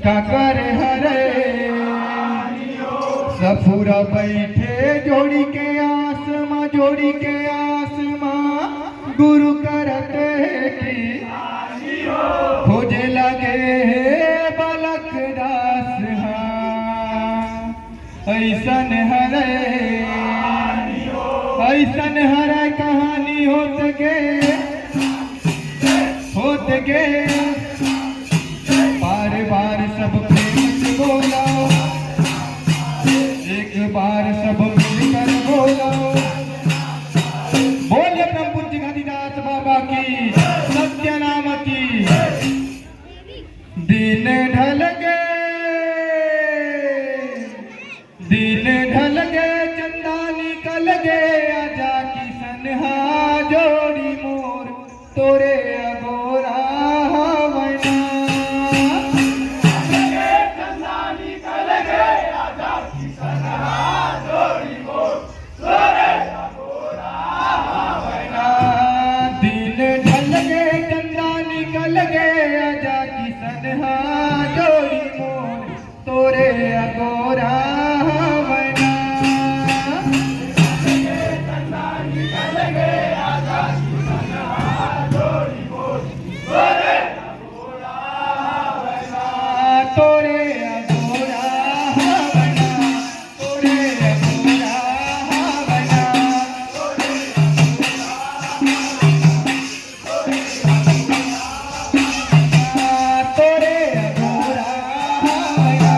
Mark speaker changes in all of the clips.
Speaker 1: ठाकर हरे सफुरा बैठे जोड़ी के आसमां, जोड़ी के आसमां गुरु करते की खोजे लगे बालक दास। ऐसन हरे ऐसन हरे कहानी होत गे बार बार सब प्रेम से बोला, एक बार सब मिलकर बोला। बोले ब्रह्म पूज्य गांधीदास बाबा की सत्य नाम की। दिन ढल गए चंदा निकल गए, आजा किसन हा जोड़ी मोर तोरे अगोरा हवना। चंदा निकल गए आजा किसन हा जोड़ी मोर तोरे अगोरा हवना। दिन ढल गए चंदा निकल गए, आजा किसन हा जोड़ी मोर तोरे अगोरा हवना। तोरे अगोरा हवना, तोरे अगोरा हवना, तोरे अगोरा हवना,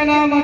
Speaker 1: नाम